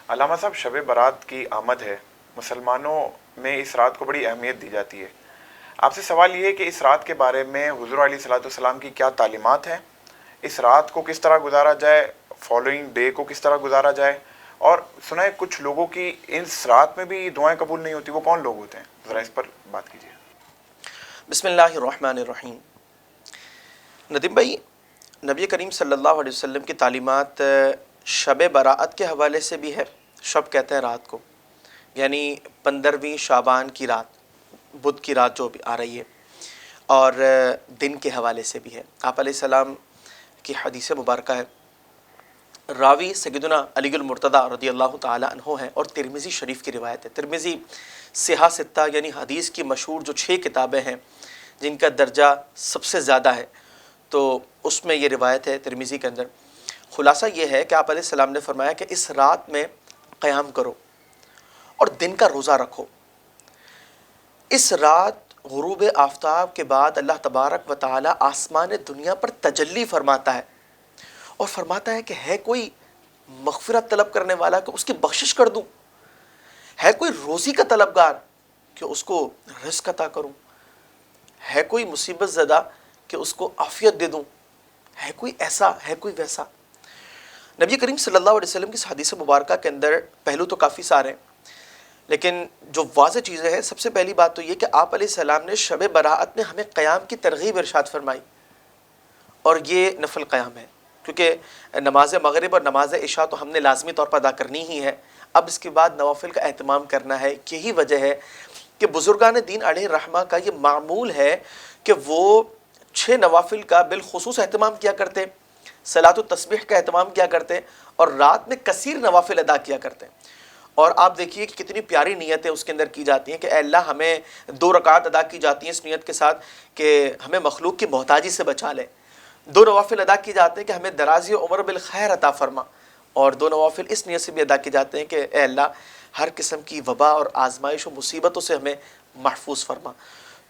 علامہ صاحب، شب برات کی آمد ہے، مسلمانوں میں اس رات کو بڑی اہمیت دی جاتی ہے۔ آپ سے سوال یہ ہے کہ اس رات کے بارے میں حضور علیہ الصلوۃ والسلام کی کیا تعلیمات ہیں، اس رات کو کس طرح گزارا جائے، فالوئنگ ڈے کو کس طرح گزارا جائے، اور سنا ہے کچھ لوگوں کی اس رات میں بھی دعائیں قبول نہیں ہوتی، وہ کون لوگ ہوتے ہیں؟ ذرا اس پر بات کیجیے۔ بسم اللہ الرحمن الرحیم۔ ندیم بھائی، نبی کریم صلی اللہ علیہ وسلم کی تعلیمات شب برات کے حوالے سے بھی ہے۔ شب کہتے ہیں رات کو، یعنی 15ویں شعبان کی رات، بدھ کی رات جو بھی آ رہی ہے، اور دن کے حوالے سے بھی ہے۔ آپ علیہ السلام کی حدیث مبارکہ ہے، راوی سیدنا علی المرتضیٰ رضی اللہ تعالی عنہ ہیں، اور ترمذی شریف کی روایت ہے۔ ترمذی صحاح ستہ یعنی حدیث کی مشہور جو 6 کتابیں ہیں جن کا درجہ سب سے زیادہ ہے، تو اس میں یہ روایت ہے ترمذی کے اندر۔ خلاصہ یہ ہے کہ آپ علیہ السلام نے فرمایا کہ اس رات میں قیام کرو اور دن کا روزہ رکھو۔ اس رات غروب آفتاب کے بعد اللہ تبارک و تعالی آسمان دنیا پر تجلی فرماتا ہے، اور فرماتا ہے کہ ہے کوئی مغفرت طلب کرنے والا کہ اس کی بخشش کر دوں، ہے کوئی روزی کا طلبگار کہ اس کو رزق عطا کروں، ہے کوئی مصیبت زدہ کہ اس کو عافیت دے دوں، ہے کوئی ایسا، ہے کوئی ویسا۔ نبی کریم صلی اللہ علیہ وسلم کی اس حدیث مبارکہ کے اندر پہلو تو کافی سارے ہیں، لیکن جو واضح چیزیں ہیں، سب سے پہلی بات تو یہ کہ آپ علیہ السلام نے شب براءت میں ہمیں قیام کی ترغیب ارشاد فرمائی، اور یہ نفل قیام ہے، کیونکہ نماز مغرب اور نماز عشاء تو ہم نے لازمی طور پر ادا کرنی ہی ہے، اب اس کے بعد نوافل کا اہتمام کرنا ہے۔ یہی وجہ ہے کہ بزرگان دین علیہ رحمہ کا یہ معمول ہے کہ وہ 6 نوافل کا بالخصوص اہتمام کیا کرتے، صلاۃ التسبیح کا اہتمام کیا کرتے، اور رات میں کثیر نوافل ادا کیا کرتے۔ اور آپ دیکھیے کہ کتنی پیاری نیتیں اس کے اندر کی جاتی ہیں کہ اے اللہ، ہمیں 2 رکعت ادا کی جاتی ہیں اس نیت کے ساتھ کہ ہمیں مخلوق کی محتاجی سے بچا لے، 2 نوافل ادا کی جاتے ہیں کہ ہمیں درازی عمر بالخیر عطا فرما، اور 2 نوافل اس نیت سے بھی ادا کی جاتے ہیں کہ اے اللہ، ہر قسم کی وبا اور آزمائش و مصیبتوں سے ہمیں محفوظ فرما۔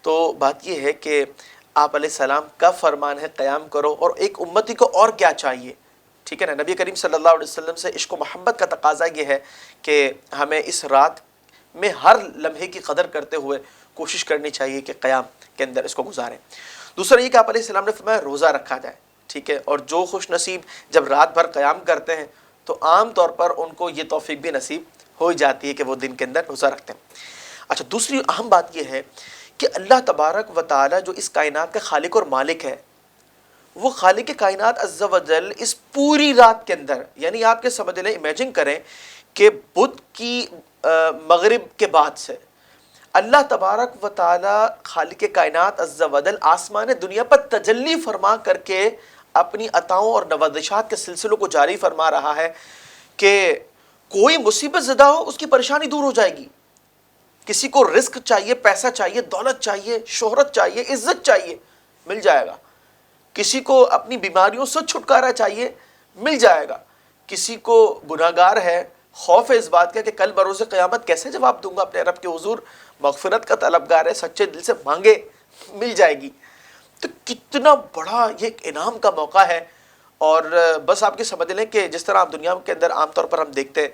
تو بات یہ ہے کہ آپ علیہ السلام کا فرمان ہے قیام کرو، اور ایک امتی کو اور کیا چاہیے، ٹھیک ہے نا؟ نبی کریم صلی اللہ علیہ وسلم سے عشق و محبت کا تقاضا یہ ہے کہ ہمیں اس رات میں ہر لمحے کی قدر کرتے ہوئے کوشش کرنی چاہیے کہ قیام کے اندر اس کو گزاریں۔ دوسرا یہ کہ آپ علیہ السلام نے فرمایا روزہ رکھا جائے، ٹھیک ہے؟ اور جو خوش نصیب جب رات بھر قیام کرتے ہیں تو عام طور پر ان کو یہ توفیق بھی نصیب ہو جاتی ہے کہ وہ دن کے اندر روزہ رکھتے ہیں۔ اچھا، دوسری اہم بات یہ ہے کہ اللہ تبارک و تعالی جو اس کائنات کا خالق اور مالک ہے، وہ خالق کائنات عز و جل اس پوری رات کے اندر، یعنی آپ کے سمجھ لیں، امیجن کریں کہ بدھ کی مغرب کے بعد سے اللہ تبارک و تعالی خالق کائنات عز و جل آسمان دنیا پر تجلی فرما کر کے اپنی عطاؤں اور نوازشات کے سلسلوں کو جاری فرما رہا ہے کہ کوئی مصیبت زدہ ہو اس کی پریشانی دور ہو جائے گی، کسی کو رزق چاہیے، پیسہ چاہیے، دولت چاہیے، شہرت چاہیے، عزت چاہیے، مل جائے گا، کسی کو اپنی بیماریوں سے چھٹکارا چاہیے، مل جائے گا، کسی کو گناہگار ہے، خوف ہے اس بات کا کہ کل بروز قیامت کیسے جواب دوں گا اپنے رب کے حضور، مغفرت کا طلبگار ہے، سچے دل سے مانگے، مل جائے گی۔ تو کتنا بڑا یہ ایک انعام کا موقع ہے، اور بس آپ کے سمجھ لیں کہ جس طرح آپ دنیا کے اندر عام طور پر ہم دیکھتے ہیں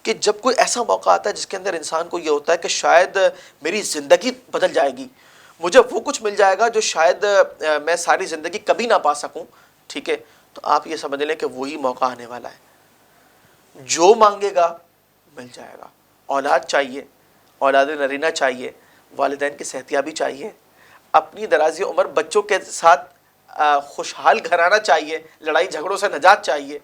کہ جب کوئی ایسا موقع آتا ہے جس کے اندر انسان کو یہ ہوتا ہے کہ شاید میری زندگی بدل جائے گی، مجھے وہ کچھ مل جائے گا جو شاید میں ساری زندگی کبھی نہ پا سکوں، ٹھیک ہے؟ تو آپ یہ سمجھ لیں کہ وہی موقع آنے والا ہے، جو مانگے گا مل جائے گا۔ اولاد چاہیے، اولاد نرینہ چاہیے، والدین کی صحتیابی چاہیے، اپنی درازی عمر بچوں کے ساتھ خوشحال گھرانہ چاہیے، لڑائی جھگڑوں سے نجات چاہیے،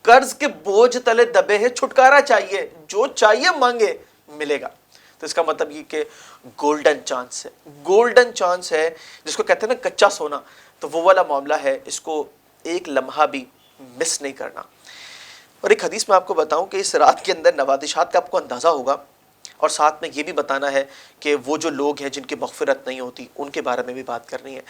قرض کے بوجھ تلے دبے ہیں چھٹکارا چاہیے، جو چاہیے مانگے ملے گا۔ تو اس کا مطلب یہ کہ گولڈن چانس ہے، گولڈن چانس ہے جس کو کہتے ہیں نا کچا سونا، تو وہ والا معاملہ ہے، اس کو ایک لمحہ بھی مس نہیں کرنا۔ اور ایک حدیث میں آپ کو بتاؤں کہ اس رات کے اندر نوازشات کا آپ کو اندازہ ہوگا، اور ساتھ میں یہ بھی بتانا ہے کہ وہ جو لوگ ہیں جن کی مغفرت نہیں ہوتی ان کے بارے میں بھی بات کرنی ہے۔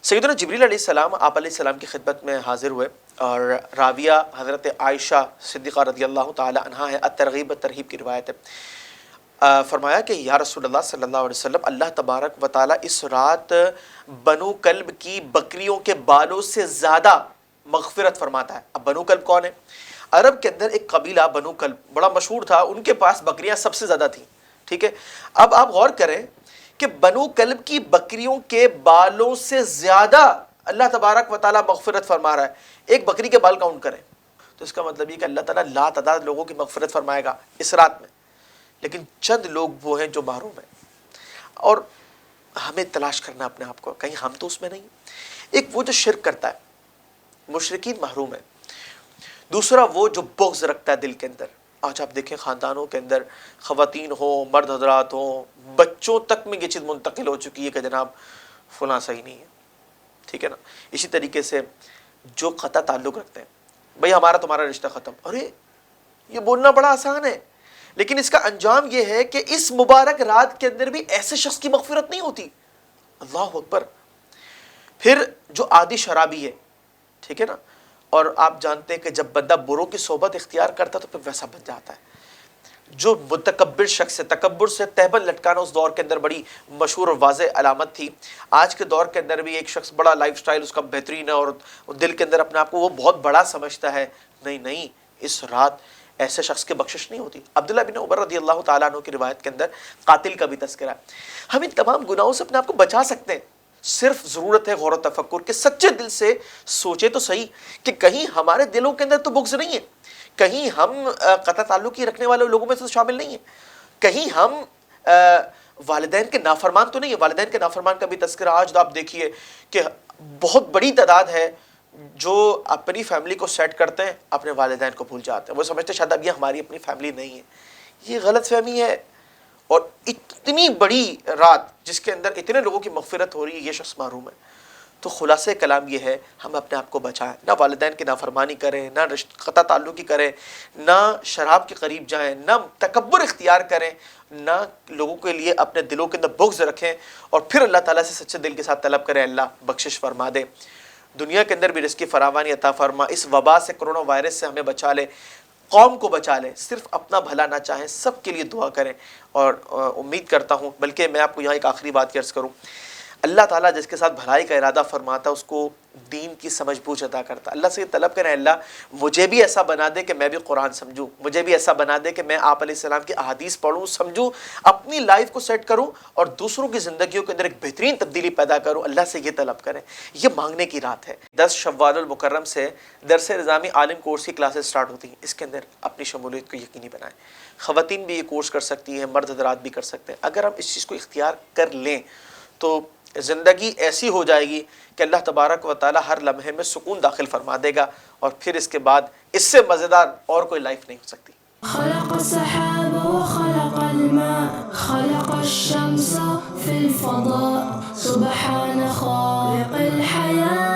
سیدنا جبریل علیہ السلام آپ علیہ السلام کی خدمت میں حاضر ہوئے، اور راویہ حضرت عائشہ صدیقہ رضی اللہ تعالی عنہا ہے، الترغیب الترہیب کی روایت ہے، فرمایا کہ یا رسول اللہ صلی اللہ علیہ وسلم، اللہ تبارک و تعالی اس رات بنو کلب کی بکریوں کے بالوں سے زیادہ مغفرت فرماتا ہے۔ اب بنو کلب کون ہے؟ عرب کے اندر ایک قبیلہ بنو کلب بڑا مشہور تھا، ان کے پاس بکریاں سب سے زیادہ تھیں، ٹھیک ہے. اب آپ غور کریں کہ بنو کلب کی بکریوں کے بالوں سے زیادہ اللہ تبارک و تعالیٰ مغفرت فرما رہا ہے. ایک بکری کے بال کاؤنٹ کریں تو اس کا مطلب یہ کہ اللہ تعالیٰ لا تعداد لوگوں کی مغفرت فرمائے گا اس رات میں، لیکن چند لوگ وہ ہیں جو محروم ہیں. اور ہمیں تلاش کرنا اپنے آپ کو، کہیں ہم تو اس میں نہیں. ایک وہ جو شرک کرتا ہے، مشرکین محروم ہیں. دوسرا وہ جو بغض رکھتا ہے دل کے اندر. آج آپ دیکھیں خاندانوں کے اندر خواتین ہوں، مرد حضرات ہوں، بچوں تک میں یہ چیز منتقل ہو چکی ہے کہ جناب فلاں صحیح نہیں ہے، ٹھیک ہے نا. اسی طریقے سے جو قطع تعلق رکھتے ہیں، بھئی ہمارا تمہارا رشتہ ختم. ارے یہ بولنا بڑا آسان ہے، لیکن اس کا انجام یہ ہے کہ اس مبارک رات کے اندر بھی ایسے شخص کی مغفرت نہیں ہوتی. اللہ اکبر. پھر جو عادی شرابی ہے، ٹھیک ہے نا، اور آپ جانتے ہیں کہ جب بندہ بروں کی صحبت اختیار کرتا تو پھر ویسا بن جاتا ہے. جو متکبر شخص ہے، تکبر سے تہبند لٹکانا اس دور کے اندر بڑی مشہور اور واضح علامت تھی. آج کے دور کے اندر بھی ایک شخص بڑا لائف سٹائل اس کا بہترین ہے اور دل کے اندر اپنے آپ کو وہ بہت بڑا سمجھتا ہے. نہیں، اس رات ایسے شخص کی بخشش نہیں ہوتی. عبداللہ بن عمر رضی اللہ تعالیٰ عنہ کی روایت کے اندر قاتل کا بھی تذکرہ ہے. ہم ان تمام گناہوں سے اپنے آپ کو بچا سکتے ہیں، صرف ضرورت ہے غور و تفکر کہ سچے دل سے سوچے تو صحیح کہ کہیں ہمارے دلوں کے اندر تو بغض نہیں ہے، کہیں ہم قطع تعلقی رکھنے والے لوگوں میں سے تو شامل نہیں ہیں، کہیں ہم والدین کے نافرمان تو نہیں ہے. والدین کے نافرمان کا بھی تذکرہ آج آپ دیکھیے کہ بہت بڑی تعداد ہے جو اپنی فیملی کو سیٹ کرتے ہیں، اپنے والدین کو بھول جاتے ہیں. وہ سمجھتے ہیں شاید اب یہ ہماری اپنی فیملی نہیں ہے. یہ غلط فہمی ہے. اور اتنی بڑی رات جس کے اندر اتنے لوگوں کی مغفرت ہو رہی ہے، یہ شخص محروم ہے. تو خلاصہ کلام یہ ہے، ہم اپنے آپ کو بچائیں، نہ والدین کی نافرمانی کریں، نہ قطع تعلقی کریں، نہ شراب کے قریب جائیں، نہ تکبر اختیار کریں، نہ لوگوں کے لیے اپنے دلوں کے اندر بغض رکھیں، اور پھر اللہ تعالیٰ سے سچے دل کے ساتھ طلب کریں اللہ بخشش فرما دے. دنیا کے اندر بھی رزق کی فراوانی عطا فرما. اس وبا سے، کرونا وائرس سے ہمیں بچا لے، قوم کو بچا لے. صرف اپنا بھلا نہ چاہیں، سب کے لیے دعا کریں. اور امید کرتا ہوں، بلکہ میں آپ کو یہاں ایک آخری بات کی عرض کروں، اللہ تعالیٰ جس کے ساتھ بھلائی کا ارادہ فرماتا اس کو دین کی سمجھ بوجھ عطا کرتا. اللہ سے یہ طلب کریں اللہ مجھے بھی ایسا بنا دے کہ میں بھی قرآن سمجھوں، مجھے بھی ایسا بنا دے کہ میں آپ علیہ السلام کی احادیث پڑھوں، سمجھوں، اپنی لائف کو سیٹ کروں اور دوسروں کی زندگیوں کے اندر ایک بہترین تبدیلی پیدا کروں. اللہ سے یہ طلب کریں. یہ مانگنے کی رات ہے. 10 شوال المکرم سے درس نظامی عالم کورس کی کلاسز سٹارٹ ہوتی ہیں. اس کے اندر اپنی شمولیت کو یقینی بنائیں. خواتین بھی یہ کورس کر سکتی ہیں، مرد حضرات بھی کر سکتے ہیں. اگر ہم اس چیز کو اختیار کر لیں تو زندگی ایسی ہو جائے گی کہ اللہ تبارک و تعالی ہر لمحے میں سکون داخل فرما دے گا، اور پھر اس کے بعد اس سے مزیدار اور کوئی لائف نہیں ہو سکتی. خلق السحاب وخلق الماء خلق الشمس في الفضاء سبحان خالق الحياة